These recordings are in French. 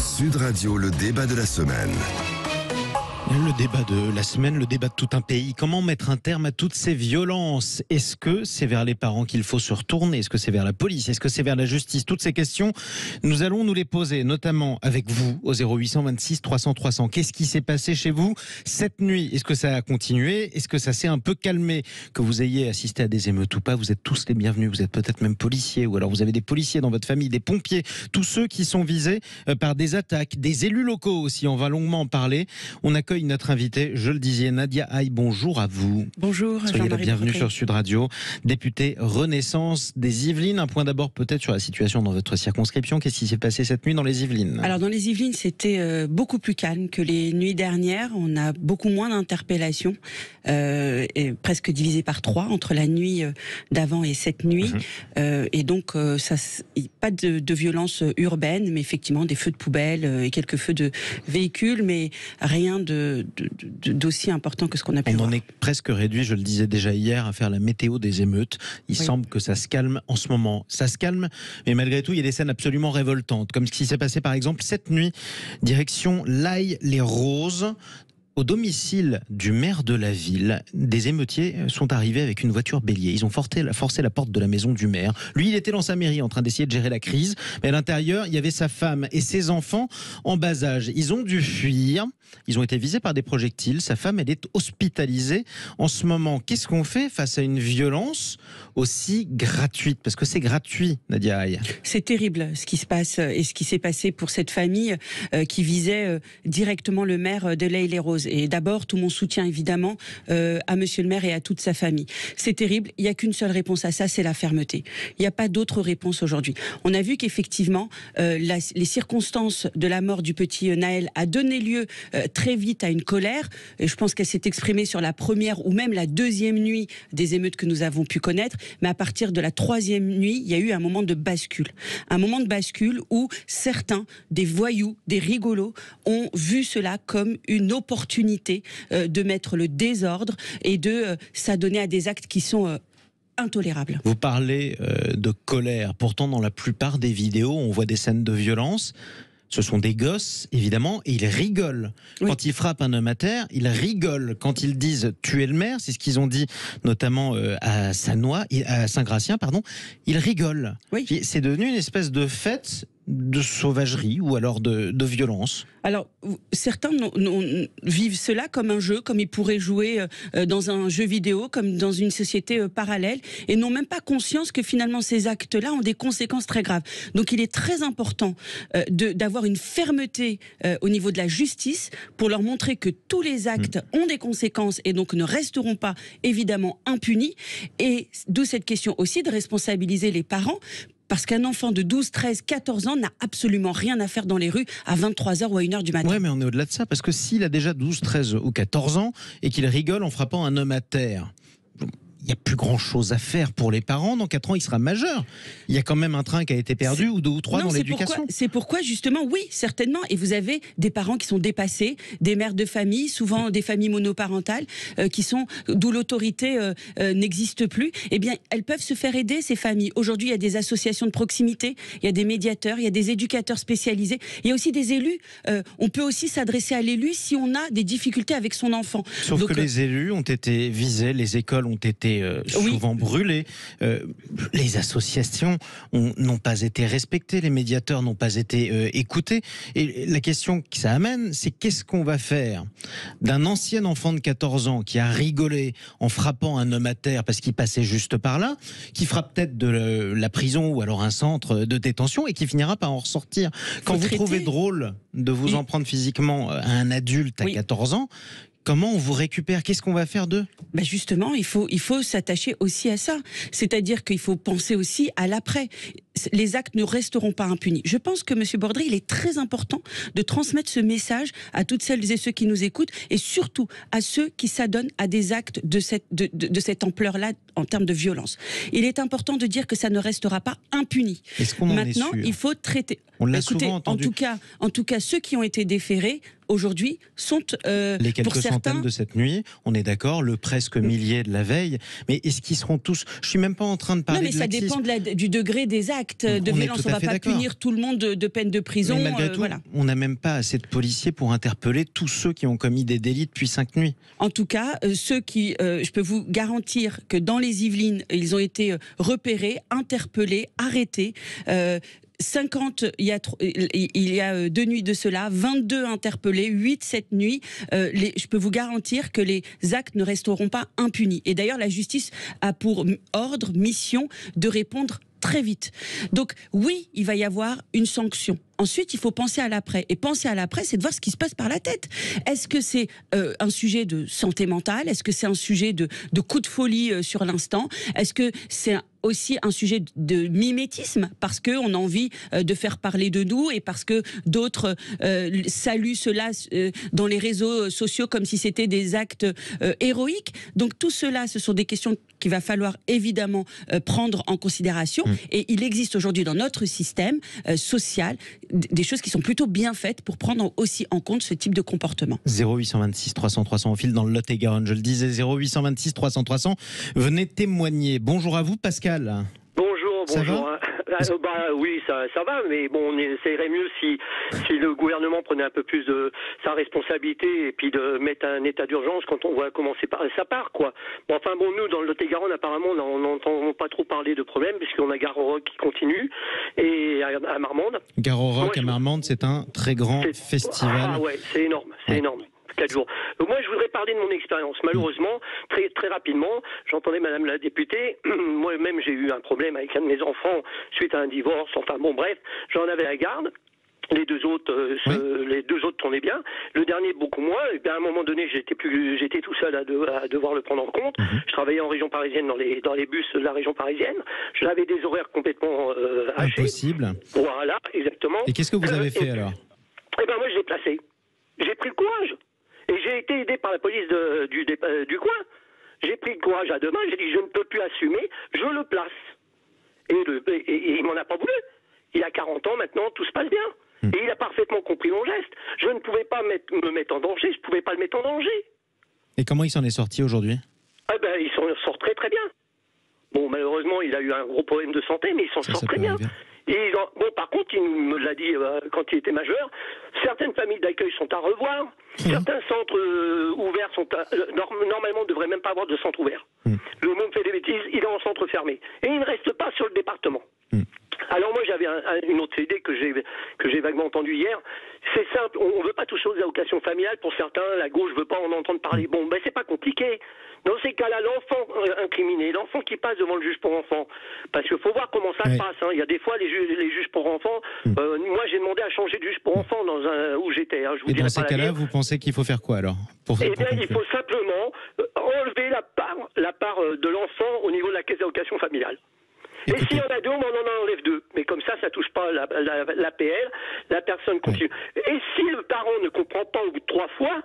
Sud Radio, le débat de la semaine. Le débat de la semaine, le débat de tout un pays. Comment mettre un terme à toutes ces violences? Est-ce que c'est vers les parents qu'il faut se retourner? Est-ce que c'est vers la police? Est-ce que c'est vers la justice? Toutes ces questions, nous allons nous les poser, notamment avec vous, au 0826 300 300. Qu'est-ce qui s'est passé chez vous cette nuit? Est-ce que ça a continué? Est-ce que ça s'est un peu calmé? Que vous ayez assisté à des émeutes ou pas, vous êtes tous les bienvenus. Vous êtes peut-être même policiers, ou alors vous avez des policiers dans votre famille, des pompiers, tous ceux qui sont visés par des attaques, des élus locaux aussi. On va longuement en parler. On accueille notre invitée, je le disais, Nadia Haye. Bonjour à vous. Bonjour, soyez la bienvenue sur Sud Radio, députée Renaissance des Yvelines. Un point d'abord peut-être sur la situation dans votre circonscription. Qu'est-ce qui s'est passé cette nuit dans les Yvelines? Alors dans les Yvelines, c'était beaucoup plus calme que les nuits dernières. On a beaucoup moins d'interpellations, et presque divisé par 3 entre la nuit d'avant et cette nuit. Et donc pas de violence urbaine, mais effectivement des feux de poubelle et quelques feux de véhicules, mais rien d'aussi important que ce qu'on a pu voir. On en est presque réduit, je le disais déjà hier, à faire la météo des émeutes. Il semble que ça se calme en ce moment. Ça se calme, mais malgré tout, il y a des scènes absolument révoltantes, comme ce qui s'est passé par exemple cette nuit, direction L'Haÿ-les-Roses. Au domicile du maire de la ville, des émeutiers sont arrivés avec une voiture bélier. Ils ont forcé la porte de la maison du maire. Lui, il était dans sa mairie en train d'essayer de gérer la crise. Mais à l'intérieur, il y avait sa femme et ses enfants en bas âge. Ils ont dû fuir. Ils ont été visés par des projectiles. Sa femme, elle est hospitalisée en ce moment. Qu'est-ce qu'on fait face à une violence aussi gratuite? Parce que c'est gratuit, Nadia Haye. C'est terrible ce qui se passe et ce qui s'est passé pour cette famille qui visait directement le maire de L'Haÿ-les-Roses. Et d'abord, tout mon soutien évidemment à monsieur le maire et à toute sa famille. C'est terrible, il n'y a qu'une seule réponse à ça, c'est la fermeté. Il n'y a pas d'autre réponse aujourd'hui. On a vu qu'effectivement, les circonstances de la mort du petit Naël a donné lieu très vite à une colère. Et je pense qu'elle s'est exprimée sur la première ou même la deuxième nuit des émeutes que nous avons pu connaître. Mais à partir de la troisième nuit, il y a eu un moment de bascule. Un moment de bascule où certains, des voyous, des rigolos, ont vu cela comme une opportunité de mettre le désordre et de s'adonner à des actes qui sont intolérables. Vous parlez de colère. Pourtant, dans la plupart des vidéos, on voit des scènes de violence. Ce sont des gosses, évidemment, et ils rigolent. Oui. Quand ils frappent un homme à terre, ils rigolent. Quand ils disent « tuer le maire », c'est ce qu'ils ont dit notamment à Saint-Gratien, ils rigolent. Oui. C'est devenu une espèce de fête de sauvagerie ou alors de violence. Alors, certains vivent cela comme un jeu, comme ils pourraient jouer dans un jeu vidéo, comme dans une société parallèle, et n'ont même pas conscience que finalement ces actes-là ont des conséquences très graves. Donc il est très important d'avoir une fermeté au niveau de la justice pour leur montrer que tous les actes ont des conséquences et donc ne resteront pas évidemment impunis. Et d'où cette question aussi de responsabiliser les parents. Parce qu'un enfant de 12, 13, 14 ans n'a absolument rien à faire dans les rues à 23h ou à 1h du matin. Oui, mais on est au-delà de ça, parce que s'il a déjà 12, 13 ou 14 ans et qu'il rigole en frappant un homme à terre, il n'y a plus grand-chose à faire pour les parents. Dans 4 ans, il sera majeur. Il y a quand même un train qui a été perdu, ou 2 ou 3 dans l'éducation. C'est pourquoi, justement, oui, certainement. Et vous avez des parents qui sont dépassés, des mères de famille, souvent des familles monoparentales, d'où l'autorité n'existe plus. Eh bien, elles peuvent se faire aider, ces familles. Aujourd'hui, il y a des associations de proximité, il y a des médiateurs, il y a des éducateurs spécialisés. Il y a aussi des élus. On peut aussi s'adresser à l'élu si on a des difficultés avec son enfant. Sauf que les élus ont été visés, les écoles ont été souvent brûlées, les associations n'ont pas été respectées, les médiateurs n'ont pas été écoutés. Et la question que ça amène, c'est qu'est-ce qu'on va faire d'un ancien enfant de 14 ans qui a rigolé en frappant un homme à terre parce qu'il passait juste par là, qui fera peut-être de la prison ou alors un centre de détention et qui finira par en ressortir. Quand vous trouvez drôle de vous en prendre physiquement à un adulte à 14 ans, comment on vous récupère? Qu'est-ce qu'on va faire d'eux? Justement, il faut s'attacher aussi à ça. C'est-à-dire qu'il faut penser aussi à l'après. Les actes ne resteront pas impunis. Je pense que M. Bordry, il est très important de transmettre ce message à toutes celles et ceux qui nous écoutent et surtout à ceux qui s'adonnent à des actes de cette ampleur-là en termes de violence. Il est important de dire que ça ne restera pas impuni. Est-ce qu'on Maintenant, en est sûr? Il faut traiter. On l'a souvent entendu. En tout cas, ceux qui ont été déférés aujourd'hui sont les quelques pour certains centaines de cette nuit, on est d'accord, le presque millier de la veille, mais est-ce qu'ils seront tous... Je suis même pas en train de parler de laxisme. Non, mais ça dépend du degré des actes. actes de violence. On ne va pas punir tout le monde de peine de prison. Mais malgré tout, on n'a même pas assez de policiers pour interpeller tous ceux qui ont commis des délits depuis 5 nuits. En tout cas, je peux vous garantir que dans les Yvelines, ils ont été repérés, interpellés, arrêtés. 50, il y a 2 nuits de cela, 22 interpellés, 8 cette nuit. Je peux vous garantir que les actes ne resteront pas impunis. Et d'ailleurs, la justice a pour ordre, mission, de répondre très vite. Donc oui, il va y avoir une sanction. Ensuite, il faut penser à l'après. Et penser à l'après, c'est de voir ce qui se passe par la tête. Est-ce que c'est un sujet de santé mentale? Est-ce que c'est un sujet de coup de folie sur l'instant? Est-ce que c'est aussi un sujet de mimétisme, parce qu'on a envie de faire parler de nous et parce que d'autres saluent cela dans les réseaux sociaux comme si c'était des actes héroïques? Donc tout cela, ce sont des questions qu'il va falloir évidemment prendre en considération. Et il existe aujourd'hui dans notre système social des choses qui sont plutôt bien faites pour prendre aussi en compte ce type de comportement. 0826 300 300 au fil dans le Lot-et-Garonne, je le disais, 0826 300 300. Venez témoigner. Bonjour à vous, Pascal. Bonjour. Ça va ? Oui, ça va, mais bon, ça irait mieux si le gouvernement prenait un peu plus de sa responsabilité et puis de mettre un état d'urgence quand on voit comment ça part, quoi. Bon, enfin bon, nous, dans le Lot-et-Garonne, apparemment, on n'entend pas trop parler de problèmes puisqu'on a Gare au Roc qui continue et à Marmande. Gare au Roc à Marmande, c'est un très grand festival. Ah ouais, c'est énorme, énorme. 4 jours. Moi, je voudrais parler de mon expérience. Malheureusement, très, très rapidement, j'entendais Madame la députée. Moi-même, j'ai eu un problème avec un de mes enfants suite à un divorce. Enfin, bon, bref, j'en avais la garde. Les deux autres tournaient bien. Le dernier, beaucoup moins. Et bien, à un moment donné, j'étais tout seul à devoir le prendre en compte. Je travaillais en région parisienne dans les bus de la région parisienne. J'avais des horaires complètement hachés. Impossible. Voilà, exactement. Et qu'est-ce que vous avez fait alors? Eh ben, moi, je l'ai placé. J'ai pris le courage. Et j'ai été aidé par la police du coin. J'ai pris le courage à deux mains, j'ai dit je ne peux plus assumer, je le place. Et il m'en a pas voulu. Il a 40 ans maintenant, tout se passe bien. Et il a parfaitement compris mon geste. Je ne pouvais pas me mettre en danger, je ne pouvais pas le mettre en danger. Et comment il s'en est sorti aujourd'hui? Il s'en sort très très bien. Bon, malheureusement, il a eu un gros problème de santé, mais il s'en sort très bien. Et par contre, il me l'a dit quand il était majeur, certaines familles d'accueil sont à revoir, certains centres ouverts normalement ne devraient même pas avoir de centre ouvert. Le monde fait des bêtises, il est en centre fermé. Et il ne reste pas sur le département. Alors moi j'avais une autre idée que j'ai vaguement entendue hier. C'est simple, on ne veut pas toucher aux allocations familiales pour certains, la gauche ne veut pas en entendre parler. Bon, ben c'est pas compliqué. Dans ces cas-là, l'enfant incriminé, l'enfant qui passe devant le juge pour enfants, parce qu'il faut voir comment ça se passe. Hein. Il y a des fois les juges pour enfants. Moi j'ai demandé à changer de juge pour enfants où j'étais. Hein. Et dans ces cas-là, vous pensez qu'il faut faire quoi alors il faut simplement enlever la part de l'enfant au niveau de la caisse d'allocation familiale. Et s'il y en a deux, on en enlève deux. Mais comme ça touche pas l'APL, la personne continue. Et si le parent ne comprend pas au bout de 3 fois,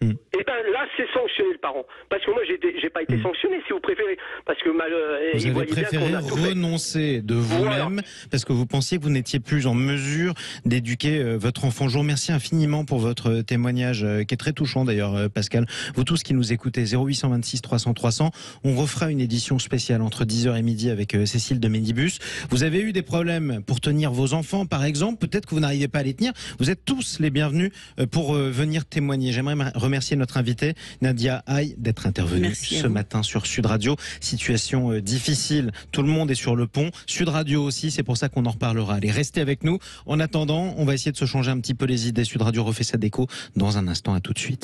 et ben là, c'est sanctionner le parent. Parce que moi, j'ai pas été sanctionné, si vous préférez. Parce que vous avez préféré renoncer de vous-même parce que vous pensiez que vous n'étiez plus en mesure d'éduquer votre enfant. Je vous remercie infiniment pour votre témoignage, qui est très touchant d'ailleurs, Pascal. Vous tous qui nous écoutez, 0826 300 300. On refera une édition spéciale entre 10h et midi avec Cécile de Ménibus. Vous avez eu des problèmes pour tenir vos enfants, par exemple. Peut-être que vous n'arrivez pas à les tenir. Vous êtes tous les bienvenus pour venir témoigner. J'aimerais remercier notre invitée Nadia Haye d'être intervenue ce matin sur Sud Radio. Situation difficile, tout le monde est sur le pont, Sud Radio aussi, c'est pour ça qu'on en reparlera. Allez, restez avec nous. En attendant, on va essayer de se changer un petit peu les idées. Sud Radio refait sa déco dans un instant, à tout de suite.